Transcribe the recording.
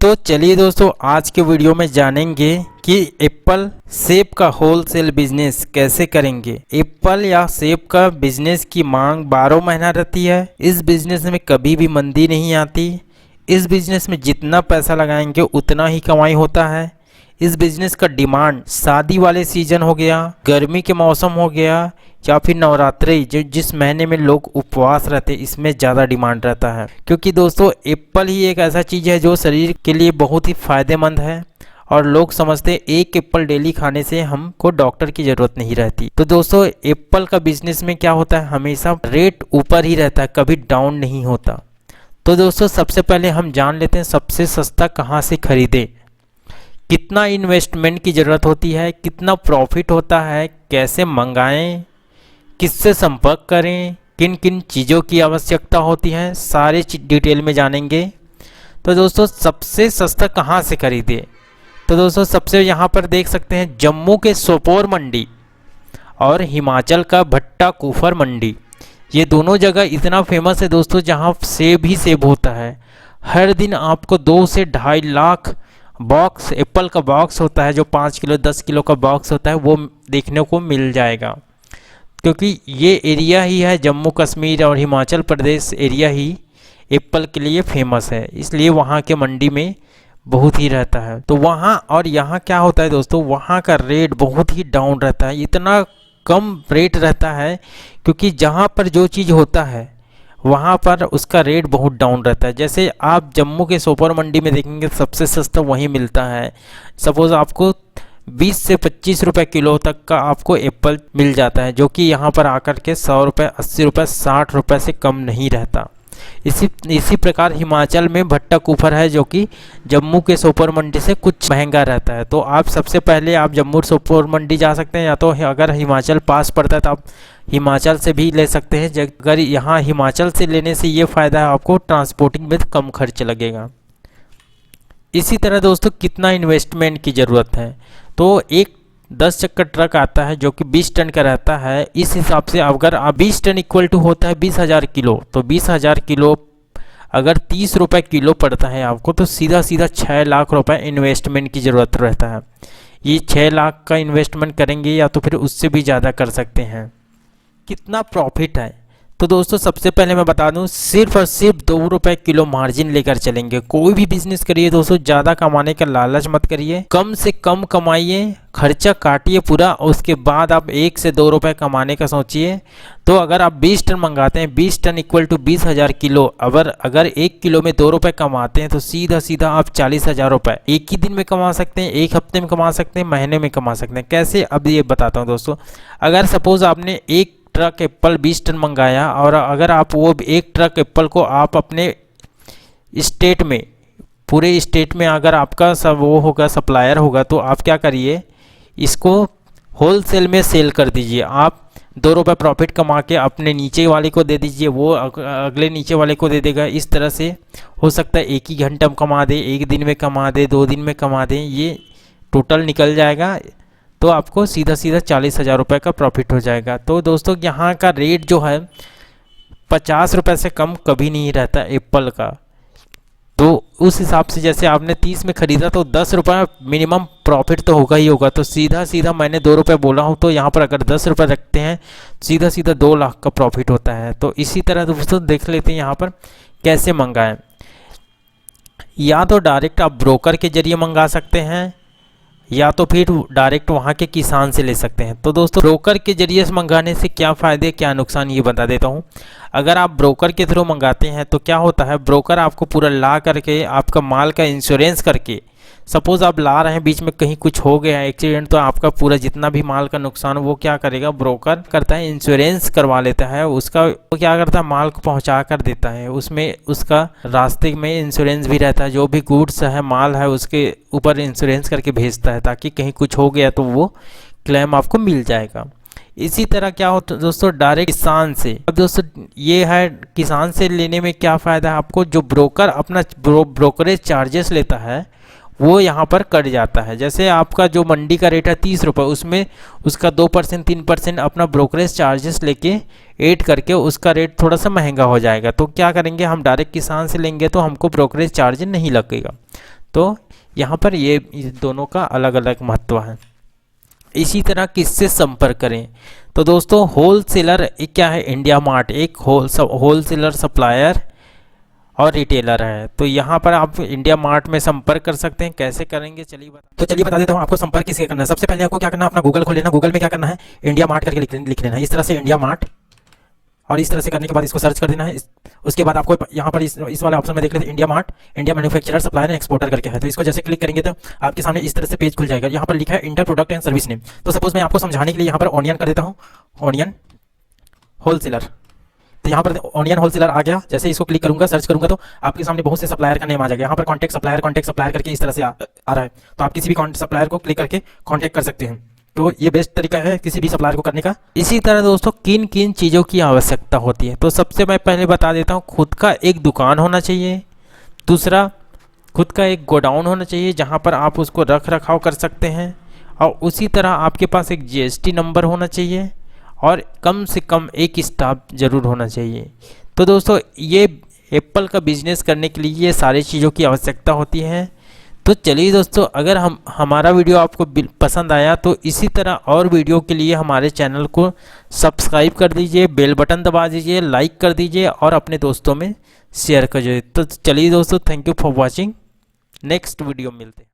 तो चलिए दोस्तों, आज के वीडियो में जानेंगे कि एप्पल सेब का होलसेल बिजनेस कैसे करेंगे। एप्पल या सेब का बिजनेस की मांग 12 महीना रहती है। इस बिजनेस में कभी भी मंदी नहीं आती। इस बिजनेस में जितना पैसा लगाएंगे उतना ही कमाई होता है। इस बिजनेस का डिमांड शादी वाले सीजन हो गया, गर्मी के मौसम हो गया, या फिर नवरात्रि जिस महीने में लोग उपवास रहते हैं, इसमें ज़्यादा डिमांड रहता है। क्योंकि दोस्तों एप्पल ही एक ऐसा चीज़ है जो शरीर के लिए बहुत ही फायदेमंद है और लोग समझते हैं एक एप्पल डेली खाने से हमको डॉक्टर की ज़रूरत नहीं रहती। तो दोस्तों एप्पल का बिजनेस में क्या होता है, हमेशा रेट ऊपर ही रहता है, कभी डाउन नहीं होता। तो दोस्तों सबसे पहले हम जान लेते हैं सबसे सस्ता कहाँ से खरीदें, कितना इन्वेस्टमेंट की ज़रूरत होती है, कितना प्रॉफिट होता है, कैसे मंगाएं, किससे संपर्क करें, किन किन चीज़ों की आवश्यकता होती है, सारे डिटेल में जानेंगे। तो दोस्तों सबसे सस्ता कहाँ से खरीदें, तो दोस्तों सबसे यहाँ पर देख सकते हैं जम्मू के सोपोर मंडी और हिमाचल का भट्टा कुफर मंडी। ये दोनों जगह इतना फेमस है दोस्तों, जहाँ सेब ही सेब होता है। हर दिन आपको 2 से 2.5 लाख बॉक्स एप्पल का बॉक्स होता है, जो 5 किलो 10 किलो का बॉक्स होता है, वो देखने को मिल जाएगा। क्योंकि ये एरिया ही है, जम्मू कश्मीर और हिमाचल प्रदेश एरिया ही एप्पल के लिए फेमस है, इसलिए वहाँ के मंडी में बहुत ही रहता है। तो वहाँ और यहाँ क्या होता है दोस्तों, वहाँ का रेट बहुत ही डाउन रहता है, इतना कम रेट रहता है क्योंकि जहाँ पर जो चीज़ होता है वहाँ पर उसका रेट बहुत डाउन रहता है। जैसे आप जम्मू के सोपोर मंडी में देखेंगे सबसे सस्ता वहीं मिलता है। सपोज़ आपको 20 से 25 रुपये किलो तक का आपको एप्पल मिल जाता है, जो कि यहाँ पर आकर के 100 रुपये 80 रुपये 60 रुपये से कम नहीं रहता। इसी प्रकार हिमाचल में भट्टा कुफर है, जो कि जम्मू के सोपोर मंडी से कुछ महंगा रहता है। तो आप सबसे पहले आप जम्मू सोपोर मंडी जा सकते हैं, या तो अगर हिमाचल पास पड़ता है तो आप हिमाचल से भी ले सकते हैं। अगर यहाँ हिमाचल से लेने से ये फ़ायदा है, आपको ट्रांसपोर्टिंग में कम खर्च लगेगा। इसी तरह दोस्तों कितना इन्वेस्टमेंट की ज़रूरत है, तो एक 10 चक्कर ट्रक आता है जो कि 20 टन का रहता है। इस हिसाब से अगर आप 20 टन इक्वल टू होता है 20,000 किलो, तो 20,000 किलो अगर 30 रुपये किलो पड़ता है आपको, तो सीधा 6 लाख रुपए इन्वेस्टमेंट की ज़रूरत रहता है। ये 6 लाख का इन्वेस्टमेंट करेंगे या तो फिर उससे भी ज़्यादा कर सकते हैं। कितना प्रॉफिट है, तो दोस्तों सबसे पहले मैं बता दूं, सिर्फ और सिर्फ 2 रुपये किलो मार्जिन लेकर चलेंगे। कोई भी बिजनेस करिए दोस्तों, ज़्यादा कमाने का लालच मत करिए, कम से कम कमाइए, खर्चा काटिए पूरा, और उसके बाद आप 1 से 2 रुपये कमाने का सोचिए। तो अगर आप 20 टन मंगाते हैं, 20 टन इक्वल टू 20,000 किलो, अगर 1 किलो में 2 रुपये कमाते हैं, तो सीधा आप 40,000 रुपये एक ही दिन में कमा सकते हैं, एक हफ्ते में कमा सकते हैं, महीने में कमा सकते हैं। कैसे, अब ये बताता हूँ दोस्तों। अगर सपोज़ आपने एक ट्रक एप्पल 20 टन मंगाया, और अगर आप वो एक ट्रक एप्पल को आप अपने स्टेट में, पूरे स्टेट में अगर आपका सब वो होगा सप्लायर होगा, तो आप क्या करिए, इसको होलसेल में सेल कर दीजिए। आप 2 रुपये प्रॉफिट कमा के अपने नीचे वाले को दे दीजिए, वो अगले नीचे वाले को दे देगा। इस तरह से हो सकता है 1 ही घंटा में कमा दे, 1 दिन में कमा दे, 2 दिन में कमा दे, ये टोटल निकल जाएगा। तो आपको सीधा 40,000 रुपये का प्रॉफिट हो जाएगा। तो दोस्तों यहाँ का रेट जो है 50 रुपये से कम कभी नहीं रहता एप्पल का। तो उस हिसाब से जैसे आपने 30 में ख़रीदा तो 10 रुपये मिनिमम प्रॉफिट तो होगा ही होगा। तो सीधा मैंने 2 रुपये बोला हूँ, तो यहाँ पर अगर 10 रुपये रखते हैं, सीधा 2 लाख का प्रॉफिट होता है। तो इसी तरह दोस्तों देख लेते हैं यहाँ पर कैसे मंगाएं। या तो डायरेक्ट आप ब्रोकर के जरिए मंगा सकते हैं, या तो फिर डायरेक्ट वहाँ के किसान से ले सकते हैं। तो दोस्तों ब्रोकर के जरिए से मंगाने से क्या फ़ायदे क्या नुकसान ये बता देता हूँ। अगर आप ब्रोकर के थ्रू मंगाते हैं तो क्या होता है, ब्रोकर आपको पूरा ला करके आपका माल का इंश्योरेंस करके, सपोज़ आप ला रहे हैं, बीच में कहीं कुछ हो गया एक्सीडेंट, तो आपका पूरा जितना भी माल का नुकसान वो क्या करेगा, ब्रोकर करता है इंश्योरेंस करवा लेता है उसका। वो क्या करता है, माल को पहुंचा कर देता है, उसमें उसका रास्ते में इंश्योरेंस भी रहता है, जो भी गुड्स है माल है उसके ऊपर इंश्योरेंस करके भेजता है, ताकि कहीं कुछ हो गया तो वो क्लेम आपको मिल जाएगा। इसी तरह क्या होता है दोस्तों डायरेक्ट किसान से। अब दोस्तों ये है किसान से लेने में क्या फ़ायदा है आपको, जो ब्रोकर अपना ब्रोकरेज चार्जेस लेता है वो यहाँ पर कट जाता है। जैसे आपका जो मंडी का रेट है 30 रुपये, उसमें उसका 2% 3% अपना ब्रोकरेज चार्जेस लेके ऐड करके उसका रेट थोड़ा सा महंगा हो जाएगा। तो क्या करेंगे, हम डायरेक्ट किसान से लेंगे तो हमको ब्रोकरेज चार्ज नहीं लगेगा। तो यहाँ पर ये दोनों का अलग अलग महत्व है। इसी तरह किससे संपर्क करें? तो दोस्तों होलसेलर क्या है? इंडिया मार्ट एक होलसेलर सप्लायर और रिटेलर है। तो यहाँ पर आप इंडिया मार्ट में संपर्क कर सकते हैं। कैसे करेंगे चलिए बता देता हूँ आपको। संपर्क किससे करना है? सबसे पहले आपको क्या करना है, अपना गूगल खोल लेना। गूगल में क्या करना है, इंडिया मार्ट करके लिख लेना है, इस तरह से इंडिया मार्ट। और इस तरह से करने के बाद इसको सर्च कर देना है। उसके बाद आपको यहाँ पर इस वाले ऑप्शन में देख लेते हैं, India mart India manufacturer supplier and exporter करके है। तो इसको जैसे क्लिक करेंगे तो आपके सामने इस तरह से पेज खुल जाएगा। यहाँ पर लिखा है inter product and service name. तो सपोज मैं आपको समझाने के लिए यहाँ पर ऑनियन कर देता हूँ, ऑनियन होलसेलर। तो यहाँ पर ऑनियन होलसेलर आ गया। जैसे इसको क्लिक करूंगा, सर्च करूंगा तो आपके सामने बहुत से सप्लायर का नेम आ जाएगा। यहाँ पर कॉन्टैक्ट सप्लायर करके इस तरह से आ रहा है। तो आप किसी भी सप्लायर को क्लिक करके कॉन्टैक्ट कर सकते हैं। तो ये बेस्ट तरीका है किसी भी सप्लायर को करने का। इसी तरह दोस्तों किन किन चीज़ों की आवश्यकता होती है, तो सबसे मैं पहले बता देता हूँ, खुद का एक दुकान होना चाहिए। दूसरा, खुद का एक गोडाउन होना चाहिए जहाँ पर आप उसको रख रखाव कर सकते हैं। और उसी तरह आपके पास एक GST नंबर होना चाहिए और कम से कम एक स्टाफ ज़रूर होना चाहिए। तो दोस्तों ये एप्पल का बिजनेस करने के लिए ये सारी चीज़ों की आवश्यकता होती है। तो चलिए दोस्तों, अगर हमारा वीडियो आपको पसंद आया तो इसी तरह और वीडियो के लिए हमारे चैनल को सब्सक्राइब कर दीजिए, बेल बटन दबा दीजिए, लाइक कर दीजिए और अपने दोस्तों में शेयर कर दीजिए। तो चलिए दोस्तों, thank you for watching. Next video मिलते हैं।